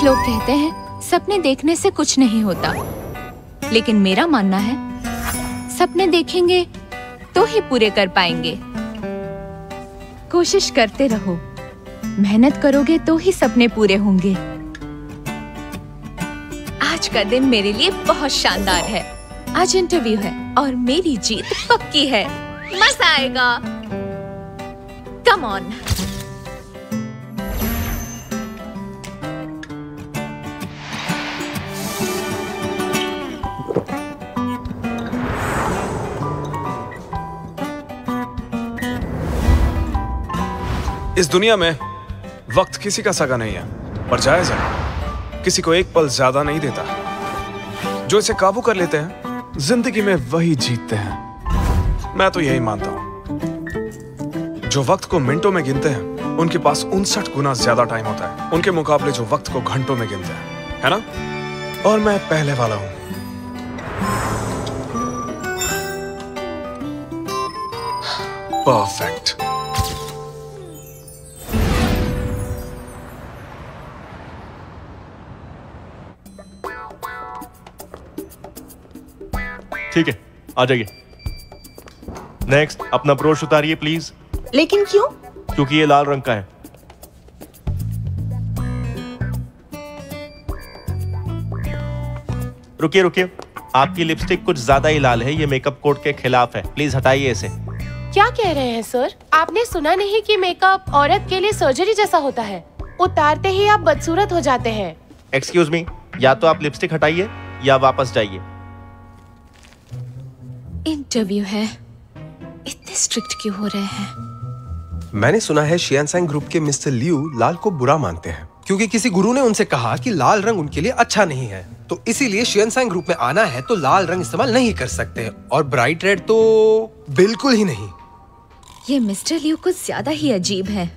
लोग कहते हैं सपने देखने से कुछ नहीं होता, लेकिन मेरा मानना है सपने देखेंगे तो ही पूरे कर पाएंगे। कोशिश करते रहो, मेहनत करोगे तो ही सपने पूरे होंगे। आज का दिन मेरे लिए बहुत शानदार है। आज इंटरव्यू है और मेरी जीत पक्की है। मजा आएगा। Come on. इस दुनिया में वक्त किसी का सगा नहीं है, पर जायज है, किसी को एक पल ज्यादा नहीं देता। जो इसे काबू कर लेते हैं, जिंदगी में वही जीतते हैं। मैं तो यही मानता हूं। जो वक्त को मिनटों में गिनते हैं, उनके पास 59 गुना ज्यादा टाइम होता है उनके मुकाबले जो वक्त को घंटों में गिनते हैं, है ना? और मैं पहले वाला हूं। परफेक्ट। ठीक है, आ जाइए। नेक्स्ट, अपना ब्रोश उतारिए प्लीज। लेकिन क्यों? क्योंकि ये लाल रंग का है। रुकिए रुकिए, आपकी लिपस्टिक कुछ ज्यादा ही लाल है। ये मेकअप कोड के खिलाफ है, प्लीज हटाइए इसे। क्या कह रहे हैं सर? आपने सुना नहीं कि मेकअप औरत के लिए सर्जरी जैसा होता है? उतारते ही आप बदसूरत हो जाते हैं। एक्सक्यूज मी, या तो आप लिपस्टिक हटाइए या वापस जाइए। इंटरव्यू है, इतने स्ट्रिक्ट क्यों हो रहे हैं? मैंने सुना है शियानसैंग ग्रुप के मिस्टर लियू लाल को बुरा मानते हैं, क्योंकि किसी गुरु ने उनसे कहा कि लाल रंग उनके लिए अच्छा नहीं है। तो इसीलिए शियानसैंग ग्रुप में आना है तो लाल रंग इस्तेमाल नहीं कर सकते, और ब्राइट रेड तो बिल्कुल ही नहीं। ये मिस्टर लियू कुछ ज्यादा ही अजीब है।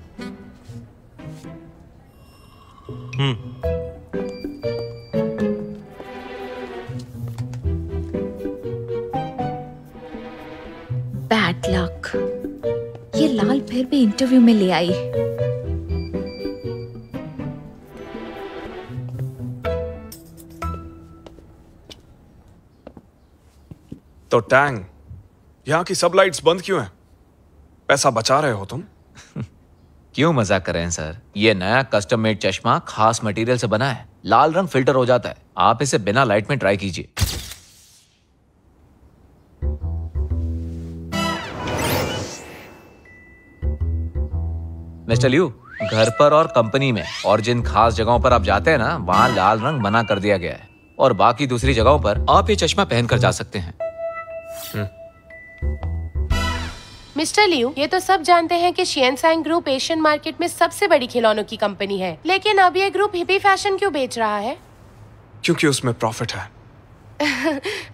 Bad luck. ये लाल फिर भी इंटरव्यू में ले आई। तो टैंग, यहाँ की सब लाइट्स बंद क्यों हैं? पैसा बचा रहे हो तुम? क्यों मजाक कर रहे हैं सर? ये नया कस्टम मेड चश्मा खास मटेरियल से बना है। लाल रंग फिल्टर हो जाता है। आप इसे बिना लाइट में ट्राई कीजिए। मिस्टर लियू, घर पर और कंपनी में और जिन खास जगहों पर आप जाते हैं ना, वहाँ लाल रंग मना कर दिया गया है, और बाकी दूसरी जगहों पर आप ये चश्मा पहनकर जा सकते हैं। मिस्टर लियू, ये तो सब जानते हैं कि शियानसैंग ग्रुप एशियन मार्केट में सबसे बड़ी खिलौनों की कंपनी है, लेकिन अब ये ग्रुप हिप्पी फैशन क्यों बेच रहा है? क्योंकि उसमें प्रॉफिट है।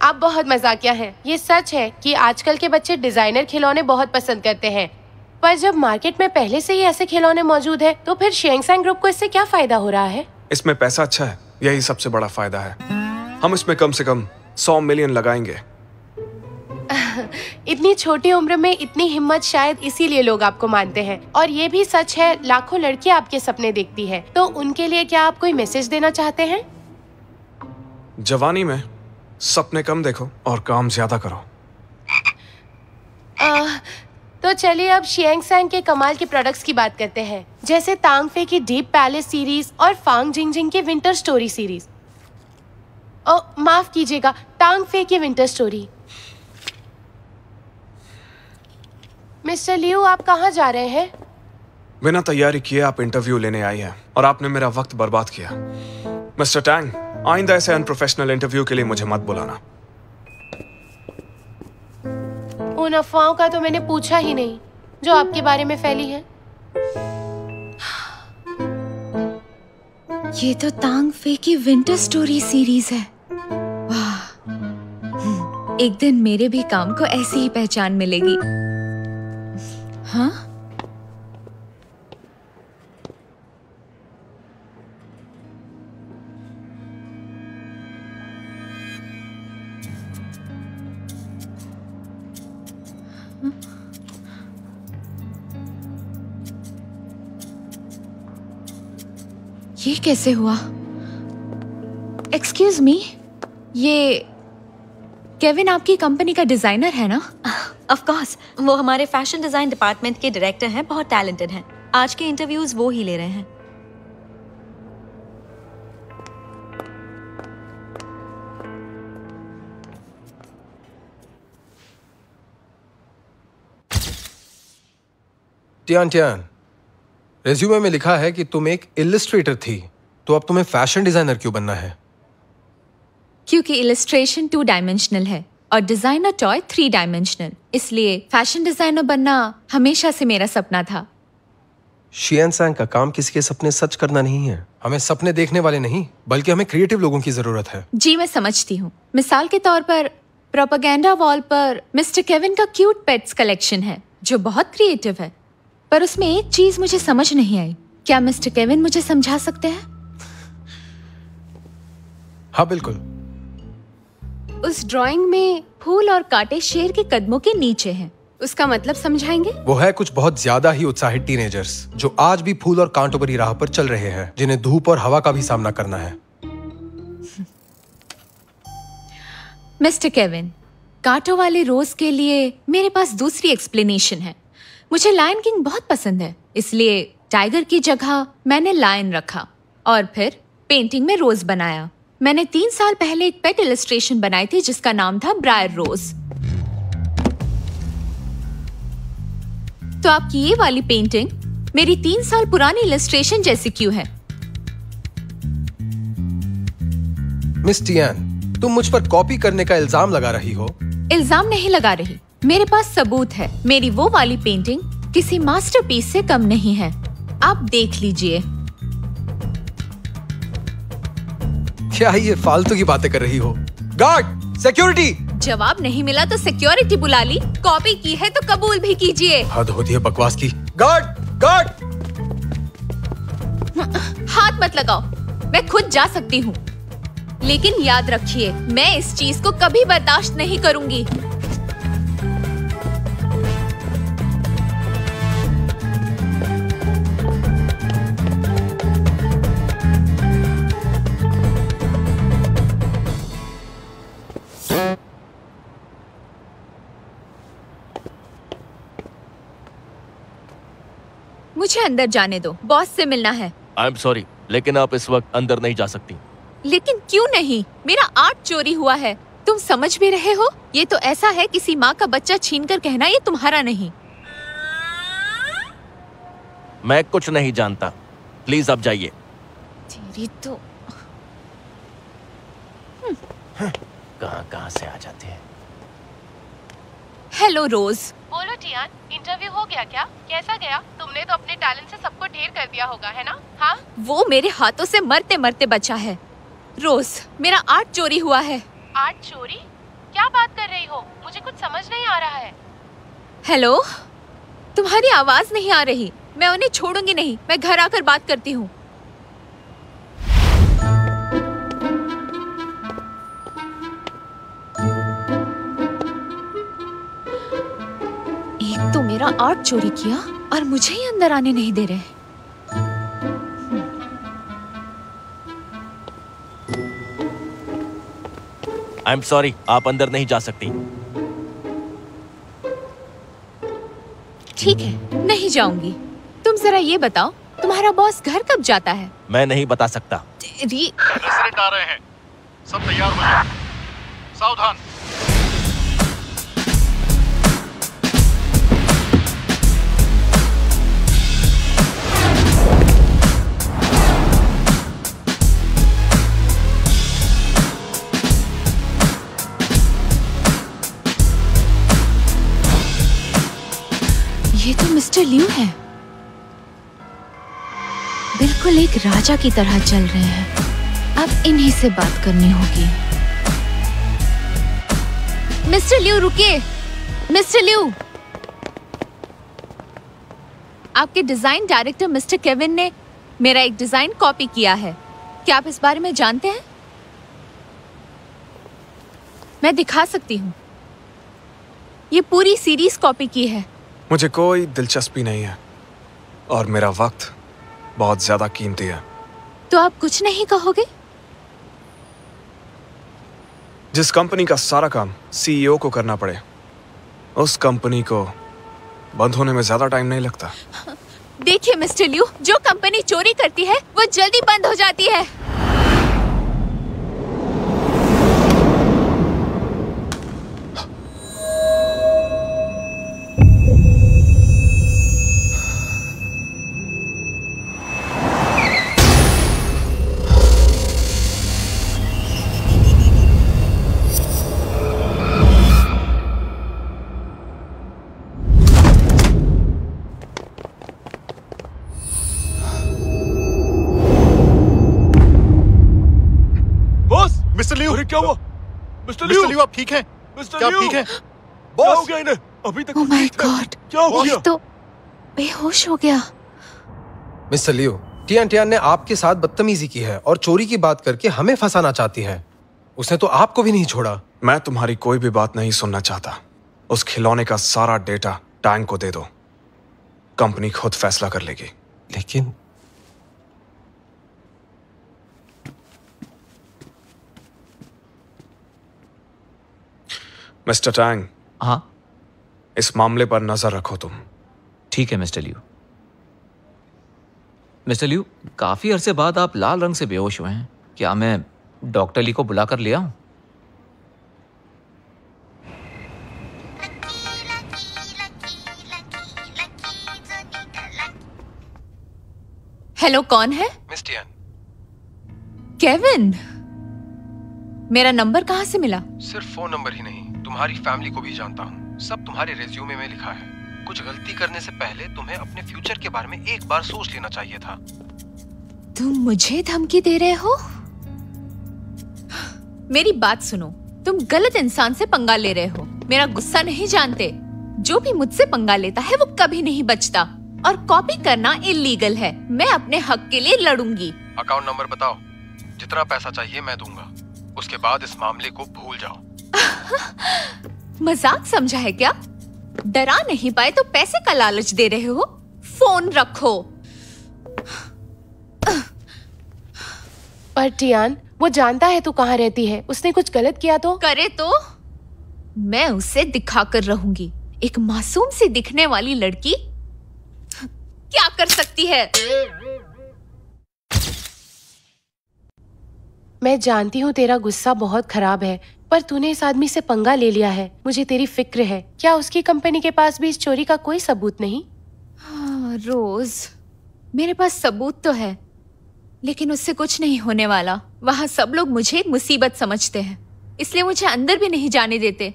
आप बहुत मजाकिया हैं। ये सच है कि आजकल के बच्चे डिजाइनर खिलौने बहुत पसंद करते हैं, पर जब मार्केट में पहले से ही ऐसे खिलौने मौजूद है, तो फिर शियानसैंग ग्रुप को इससे क्या फायदा हो रहा है? इसमें पैसा अच्छा है, यही सबसे बड़ा फायदा है। हम इसमें कम से कम 100 मिलियन लगाएंगे। इतनी छोटी उम्र में इतनी हिम्मत, शायद इसीलिए लोग आपको मानते हैं। और ये भी सच है, लाखों लड़कियां आपके सपने देखती है। तो उनके लिए क्या आप कोई मैसेज देना चाहते हैं? जवानी में सपने कम देखो और काम ज्यादा करो। तो चलिए अब शियांगसैंग के कमाल के प्रोडक्ट्स की बात करते हैं, जैसे तांग फे की डीप पैलेस सीरीज और फांग जिंगजिंग की विंटर स्टोरी सीरीज। माफ कीजिएगा, तांग फे की विंटर स्टोरी। मिस्टर लियू, आप कहाँ जा रहे हैं? बिना तैयारी किए आप इंटरव्यू लेने आई हैं और आपने मेरा वक्त बर्बाद किया। मिस्टर टैंग, आइंदा ऐसे अनप्रोफेशनल इंटरव्यू के लिए मुझे मत बुलाना। उन अफवाहों का तो मैंने पूछा ही नहीं जो आपके बारे में फैली है। ये तो तांग फे की विंटर स्टोरी सीरीज है। वाह, एक दिन मेरे भी काम को ऐसी ही पहचान मिलेगी। हाँ? ये कैसे हुआ? एक्सक्यूज मी, ये केविन आपकी कंपनी का डिजाइनर है ना? ऑफ कोर्स, वो हमारे फैशन डिजाइन डिपार्टमेंट के डायरेक्टर हैं, बहुत टैलेंटेड हैं। आज के इंटरव्यूज वो ही ले रहे हैं। टियान टियान, रेज्यूमे में लिखा है कि तुम एक इलस्ट्रेटर थी, तो अब तुम्हें फैशन डिजाइनर क्यों बनना है? क्योंकि इलस्ट्रेशन 2 डायमेंशनल है और डिजाइनर टॉय 3 डायमेंशनल, इसलिए फैशन डिजाइनर बनना हमेशा से मेरा सपना था। शियान सैंग का काम किसी के सपने सच करना नहीं है। हमें सपने देखने वाले नहीं, बल्कि हमें क्रिएटिव लोगों की जरूरत है। जी मैं समझती हूँ। मिसाल के तौर पर प्रोपेगेंडा वॉल पर मिस्टर केविन का क्यूट पेट्स कलेक्शन है जो बहुत क्रिएटिव है, पर उसमें एक चीज मुझे समझ नहीं आई। क्या मिस्टर केविन मुझे समझा सकते हैं? हाँ बिल्कुल। उस ड्राइंग में फूल और कांटे शेर के कदमों के नीचे हैं, उसका मतलब समझाएंगे? वो है कुछ बहुत ज्यादा ही उत्साहित टीनेजर्स जो आज भी फूल और कांटों भरी राह पर चल रहे हैं, जिन्हें धूप और हवा का भी सामना करना है। मिस्टर केविन, कांटों वाले रोज के लिए मेरे पास दूसरी एक्सप्लेनेशन है। मुझे लायन किंग बहुत पसंद है, इसलिए टाइगर की जगह मैंने लायन रखा और फिर पेंटिंग में रोज बनाया। मैंने 3 साल पहले एक पेट इलस्ट्रेशन बनाई थी जिसका नाम था ब्रायर रोज। तो आपकी ये वाली पेंटिंग मेरी 3 साल पुरानी इलस्ट्रेशन जैसी क्यों है? मिस टियान, तुम मुझ पर कॉपी करने का इल्जाम लगा रही हो। इल्जाम नहीं लगा रही, मेरे पास सबूत है। मेरी वो वाली पेंटिंग किसी मास्टरपीस से कम नहीं है, आप देख लीजिए। क्या ये फालतू की बातें कर रही हो? Guard, security! जवाब नहीं मिला तो सिक्योरिटी बुला ली। कॉपी की है तो कबूल भी कीजिए। हद होती है बकवास की। Guard, guard! हाथ मत लगाओ, मैं खुद जा सकती हूँ, लेकिन याद रखिए मैं इस चीज को कभी बर्दाश्त नहीं करूंगी। मुझे अंदर जाने दो, बॉस से मिलना है। आई एम सॉरी, लेकिन आप इस वक्त अंदर नहीं जा सकती। लेकिन क्यों नहीं? मेरा आर्ट चोरी हुआ है, तुम समझ भी रहे हो? ये तो ऐसा है किसी माँ का बच्चा छीनकर कहना ये तुम्हारा नहीं। मैं कुछ नहीं जानता, प्लीज आप जाइए। तेरी तो कहाँ से आ जाते हैं। हेलो रोज। बोलो टियान, इंटरव्यू हो गया क्या? कैसा गया? तुमने तो अपने टैलेंट से सबको ढेर कर दिया होगा, है ना? हाँ? वो मेरे हाथों से मरते मरते बचा है। रोज, मेरा आर्ट चोरी हुआ है। आर्ट चोरी? क्या बात कर रही हो? मुझे कुछ समझ नहीं आ रहा है। हेलो, तुम्हारी आवाज नहीं आ रही। मैं उन्हें छोड़ूंगी नहीं, मैं घर आकर बात करती हूँ। एक तो मेरा आर्ट चोरी किया और मुझे ही अंदर आने नहीं दे रहे। आई एम सॉरी, आप अंदर नहीं जा सकती। ठीक है, नहीं जाऊंगी। तुम जरा ये बताओ, तुम्हारा बॉस घर कब जाता है? मैं नहीं बता सकता। तेरी रेसिडेंट आ रहे हैं, सब तैयार हो जाओ। सावधान। ये तो मिस्टर लियू है, बिल्कुल एक राजा की तरह चल रहे हैं। अब इन्हीं से बात करनी होगी। मिस्टर लियू रुकिए। मिस्टर लियू, आपके डिजाइन डायरेक्टर मिस्टर केविन ने मेरा एक डिजाइन कॉपी किया है। क्या आप इस बारे में जानते हैं? मैं दिखा सकती हूँ, ये पूरी सीरीज कॉपी की है। मुझे कोई दिलचस्पी नहीं है और मेरा वक्त बहुत ज्यादा कीमती है। तो आप कुछ नहीं कहोगे? जिस कंपनी का सारा काम सीईओ को करना पड़े, उस कंपनी को बंद होने में ज्यादा टाइम नहीं लगता। देखिए मिस्टर लियू, जो कंपनी चोरी करती है वो जल्दी बंद हो जाती है। मिस्टर लियू, क्या हुआ? मिस्टर लियू, आप ठीक हैं? क्या आप ठीक हैं? क्या हो गया इन्हें? अभी तक ओह माय गॉड, क्या हो गया? तो बेहोश हो गया। मिस्टर लियो, टियान टियान ने आपके साथ बदतमीजी की है और चोरी की बात करके हमें फंसाना चाहती है। उसने तो आपको भी नहीं छोड़ा। मैं तुम्हारी कोई भी बात नहीं सुनना चाहता। उस खिलौने का सारा डेटा टैंग को दे दो, कंपनी खुद फैसला कर लेगी। लेकिन मिस्टर टैंग, हाँ इस मामले पर नजर रखो तुम। ठीक है मिस्टर लियू। मिस्टर लियू, काफी अरसे बाद आप लाल रंग से बेहोश हुए हैं। क्या मैं डॉक्टर ली को बुलाकर ले आऊं? हेलो, कौन है? Miss Tian. केविन, मेरा नंबर कहाँ से मिला? सिर्फ फोन नंबर ही नहीं, तुम्हारी फैमिली को भी जानता हूँ। सब तुम्हारे रेज्यूमे में लिखा है। कुछ गलती करने से पहले तुम्हें अपने फ्यूचर के बारे में एक बार सोच लेना चाहिए था। तुम मुझे धमकी दे रहे हो? मेरी बात सुनो, तुम गलत इंसान से पंगा ले रहे हो। मेरा गुस्सा नहीं जानते। जो भी मुझसे पंगा लेता है वो कभी नहीं बचता, और कॉपी करना इलीगल है। मैं अपने हक के लिए लड़ूंगी। अकाउंट नंबर बताओ, जितना पैसा चाहिए मैं दूंगा। उसके बाद इस मामले को भूल जाओ। मजाक समझा है क्या? डरा नहीं पाए तो पैसे का लालच दे रहे हो? फोन रखो। पर टियान, वो जानता है तू कहाँ रहती है। उसने कुछ गलत किया तो? करे तो मैं उसे दिखा कर रहूंगी। एक मासूम सी दिखने वाली लड़की क्या कर सकती है? मैं जानती हूँ तेरा गुस्सा बहुत खराब है, पर तूने इस आदमी से पंगा ले लिया है। मुझे तेरी फिक्र है। क्या उसकी कंपनी के पास भी इस चोरी का कोई सबूत नहीं? हाँ, रोज, मेरे पास सबूत तो है, लेकिन उससे कुछ नहीं होने वाला। वहां सब लोग मुझे एक मुसीबत समझते हैं, इसलिए मुझे अंदर भी नहीं जाने देते।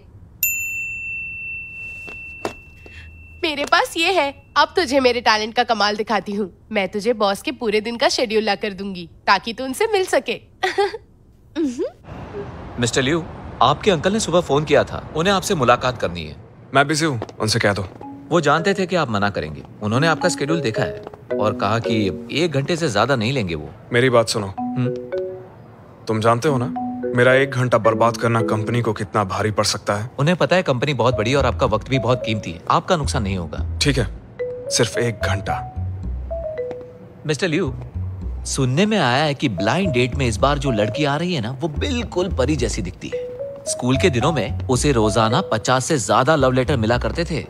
मेरे पास ये है। अब तुझे मेरे टैलेंट का कमाल दिखाती हूँ। मैं तुझे बॉस के पूरे दिन का शेड्यूल ला कर दूंगी ताकि तू उनसे मिल सके। मिस्टर लियू, आपके अंकल ने सुबह फोन किया था। उन्हें आपसे मुलाकात करनी है। मैं बिजी हूँ, उनसे कह दो। वो जानते थे कि आप मना करेंगे। उन्होंने आपका शेड्यूल देखा है और कहा कि 1 घंटे से ज्यादा नहीं लेंगे वो। मेरी बात सुनो। तुम जानते हो ना, मेरा 1 घंटा बर्बाद करना कंपनी को कितना भारी पड़ सकता है। उन्हें पता है कंपनी बहुत बड़ी है और आपका वक्त भी बहुत कीमती है। आपका नुकसान नहीं होगा। ठीक है, सिर्फ 1 घंटा। मिस्टर लियू, सुनने में आया है कि ब्लाइंड डेट में इस बार जो लड़की आ रही है ना, वो बिल्कुल परी जैसी दिखती है। स्कूल के दिनों में उसे रोजाना 50 से ज्यादा लव लेटर मिला करते थे,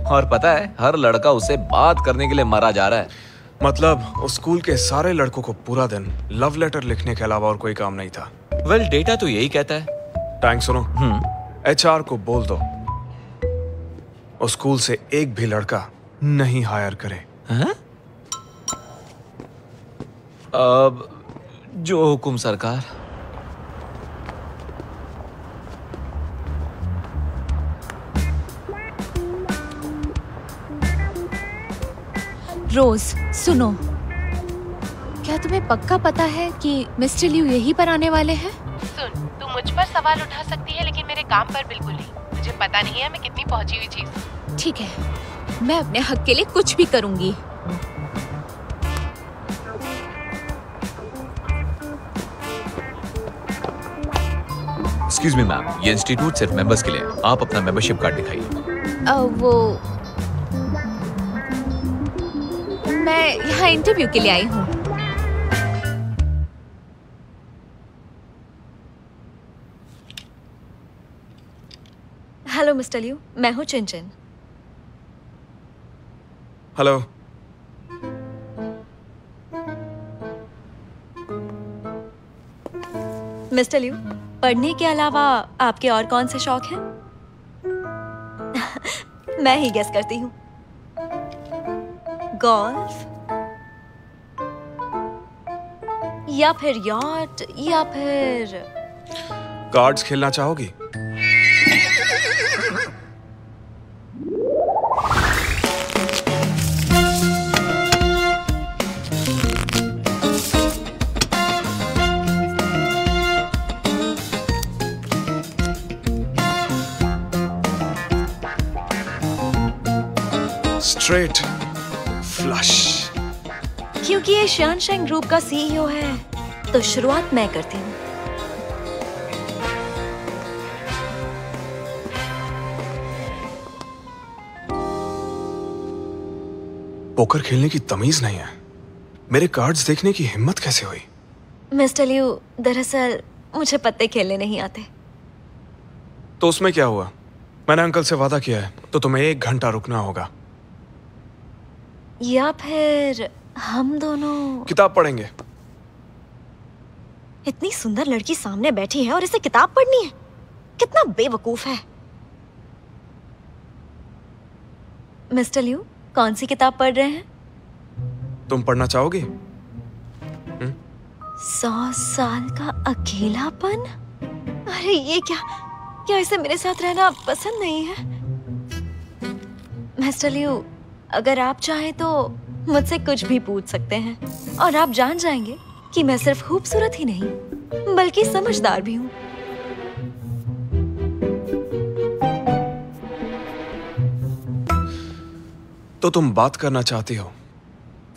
और पता है हर लड़का उसे बात करने के लिए मरा जा रहा है। मतलब उस स्कूल के सारे लड़कों को पूरा दिन लव लेटर लिखने के अलावा और कोई काम नहीं था। वेल, डेटा तो यही कहता है। टैंक सुनो, HR को बोल दो उस स्कूल से एक भी लड़का नहीं हायर करे। हाँ? अब जो हुकुम सरकार। रोज, सुनो, क्या तुम्हें पक्का पता है कि मिस्टर लियू यहीं पर आने वाले हैं? सुन, तू मुझ पर सवाल उठा सकती है, लेकिन मेरे काम पर बिल्कुल नहीं। मुझे पता नहीं है मैं कितनी पहुंची हुई चीज। ठीक है, मैं अपने हक के लिए कुछ भी करूंगी। एक्सक्यूज मी मैम, ये इंस्टीट्यूट सिर्फ मेंबर्स के लिए। आप अपना मेंबरशिप कार्ड दिखाइए। वो मैं यहाँ इंटरव्यू के लिए आई हूँ। हेलो मिस्टर लियू, मैं हूँ चिनचिन। हेलो। मिस्टर लियू, पढ़ने के अलावा आपके और कौन से शौक हैं? मैं ही गेस करती हूँ। गोल्फ या फिर यॉट या फिर कार्ड्स खेलना चाहोगी? Straight flush. क्योंकि ये शियानशैंग ग्रुप का सीईओ है, तो शुरुआत मैं करती हूँ। पोकर खेलने की तमीज नहीं है। मेरे कार्ड्स देखने की हिम्मत कैसे हुई? मिस्टर लियू, दरअसल मुझे पत्ते खेलने नहीं आते। तो उसमें क्या हुआ? मैंने अंकल से वादा किया है, तो तुम्हें 1 घंटा रुकना होगा। या फिर हम दोनों किताब पढ़ेंगे। इतनी सुंदर लड़की सामने बैठी है और इसे किताब पढ़नी है? कितना बेवकूफ है। मिस्टर लियू, कौन सी किताब पढ़ रहे हैं? तुम पढ़ना चाहोगी? 100 साल का अकेलापन? अरे ये क्या इसे मेरे साथ रहना पसंद नहीं है? मिस्टर लियू, अगर आप चाहें तो मुझसे कुछ भी पूछ सकते हैं और आप जान जाएंगे कि मैं सिर्फ खूबसूरत ही नहीं बल्कि समझदार भी हूँ। तो तुम बात करना चाहती हो?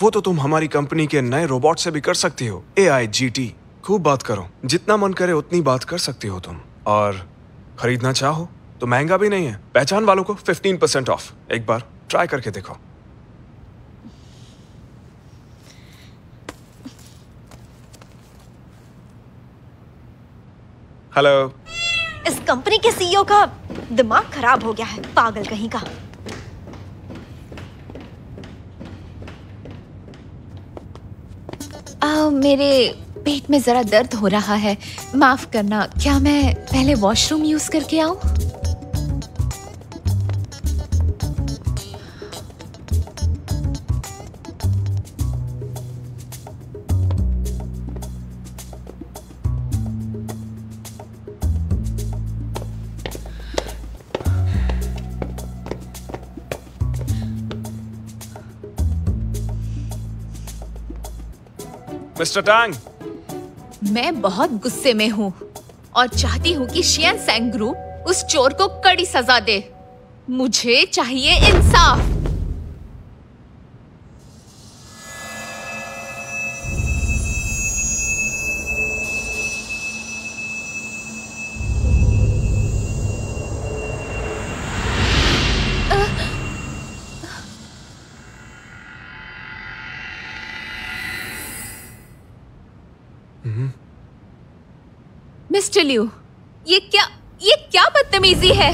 वो तो तुम हमारी कंपनी के नए रोबोट से भी कर सकती हो, AIGT। खूब बात करो, जितना मन करे उतनी बात कर सकती हो तुम। और खरीदना चाहो तो महंगा भी नहीं है। पहचान वालों को 15% ऑफ। एक बार ट्राई करके देखो। हेलो। इस कंपनी के सीईओ का दिमाग खराब हो गया है, पागल कहीं का। मेरे पेट में जरा दर्द हो रहा है, माफ करना। क्या मैं पहले वॉशरूम यूज करके आऊं? मिस्टर टांग, मैं बहुत गुस्से में हूँ और चाहती हूँ कि शियानशैंग ग्रुप उस चोर को कड़ी सजा दे। मुझे चाहिए इंसाफ। मिस्टर लियू, ये क्या बदतमीजी है?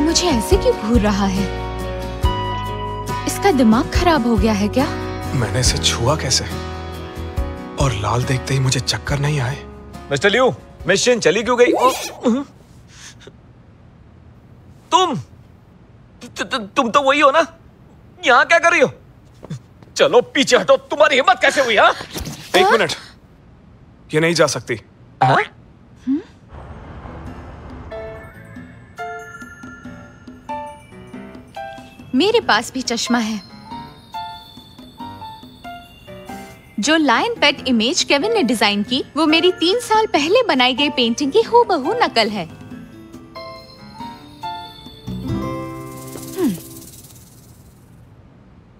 मुझे ऐसे क्यों घूर रहा है? इसका दिमाग खराब हो गया है क्या? मैंने इसे छुआ कैसे? और लाल देखते ही मुझे चक्कर नहीं आए। मिस्टर लियू, मिशन चली क्यों गई? तुम तो वही हो ना? यहाँ क्या कर रही हो? चलो पीछे हटो। तुम्हारी हिम्मत कैसे हुई? हाँ, 1 मिनट, ये नहीं जा सकती। हाँ? मेरे पास भी चश्मा है। जो लायन पेट इमेज केविन ने डिजाइन की, वो मेरी 3 साल पहले बनाई गई पेंटिंग की हूबहू नकल है।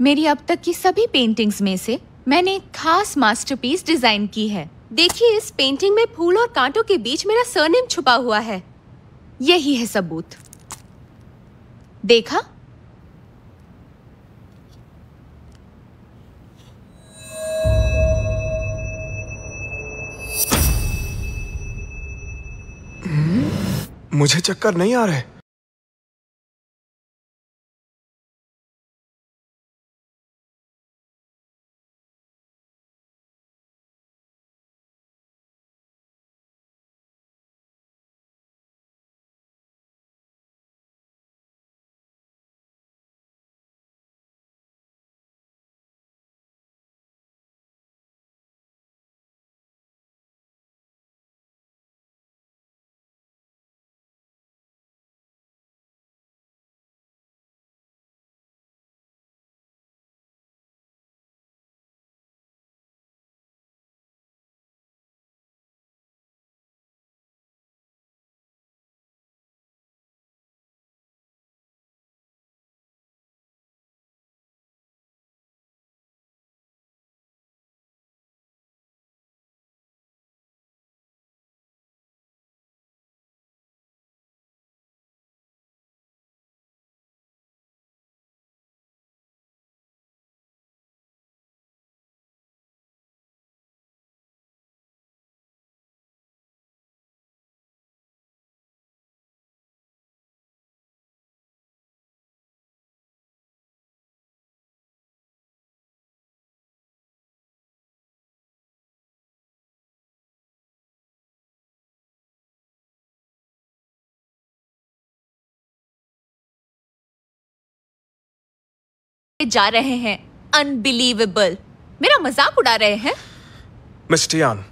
मेरी अब तक की सभी पेंटिंग्स में से मैंने एक खास मास्टरपीस डिजाइन की है। देखिए, इस पेंटिंग में फूल और कांटों के बीच मेरा सरनेम छुपा हुआ है। यही है सबूत। देखा? मुझे चक्कर नहीं आ रहे। जा रहे हैं। अनबिलीवेबल। मेरा मजाक उड़ा रहे हैं? मिस टियान,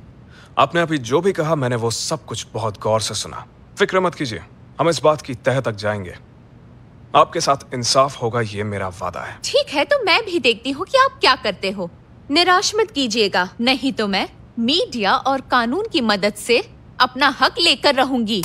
आपने अभी जो भी कहा मैंने वो सब कुछ बहुत गौर से सुना। फिक्र मत कीजिए, हम इस बात की तह तक जाएंगे। आपके साथ इंसाफ होगा, ये मेरा वादा है। ठीक है, तो मैं भी देखती हूँ कि आप क्या करते हो। निराश मत कीजिएगा, नहीं तो मैं मीडिया और कानून की मदद से अपना हक लेकर रहूंगी।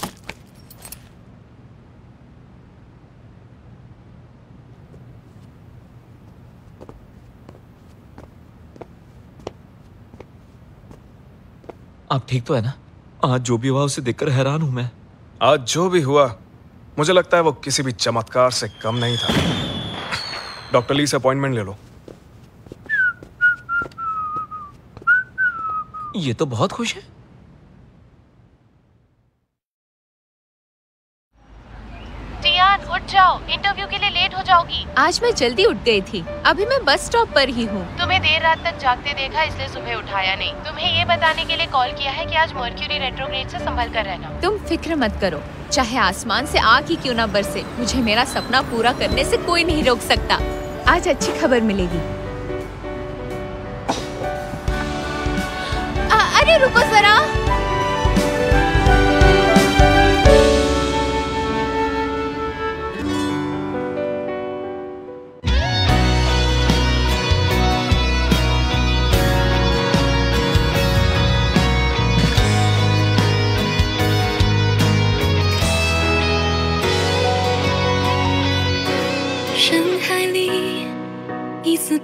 आप ठीक तो है ना? आज जो भी हुआ उसे देखकर हैरान हूं मैं। आज जो भी हुआ, मुझे लगता है वो किसी भी चमत्कार से कम नहीं था। डॉक्टर ली से अपॉइंटमेंट ले लो। ये तो बहुत खुश है। टियान, उठ जाओ, इंटरव्यू के लिए लेट हो जाओगी। आज मैं जल्दी उठ गई थी, अभी मैं बस स्टॉप पर ही हूँ। तुम्हें देर रात तक जागते देखा, इसलिए सुबह उठाया नहीं। तुम्हें ये बताने के लिए कॉल किया है कि आज मर्क्यूरी रेट्रोग्रेड से संभल कर रहना। तुम फिक्र मत करो, चाहे आसमान से आग ही क्यों न बरसे, मुझे मेरा सपना पूरा करने से कोई नहीं रोक सकता। आज अच्छी खबर मिलेगी। अरे रुको जरा।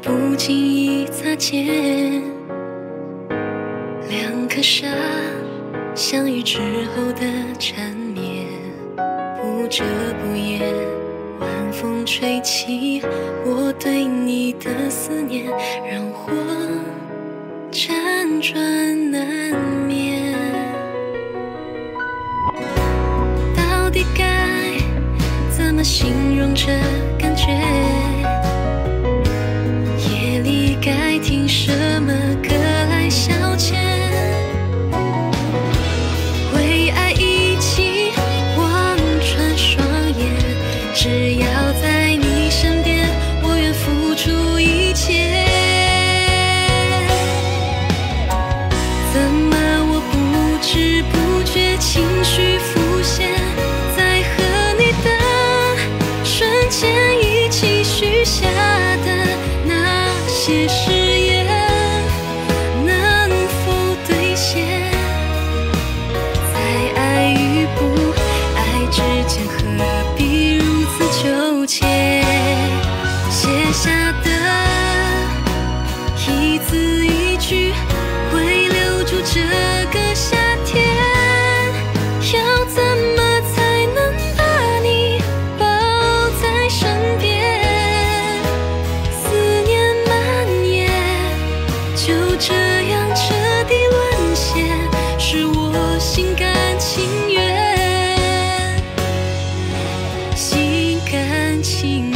不经意擦肩，两颗沙相遇之后的缠绵，不遮不掩，晚风吹起我对你的思念，让我辗转难眠。到底该怎么形容这感觉？该听什么歌来消遣？为爱一起望穿双眼，只要在你身边，我愿付出一切。怎么我不知不觉情绪浮现，在和你的瞬间一起。情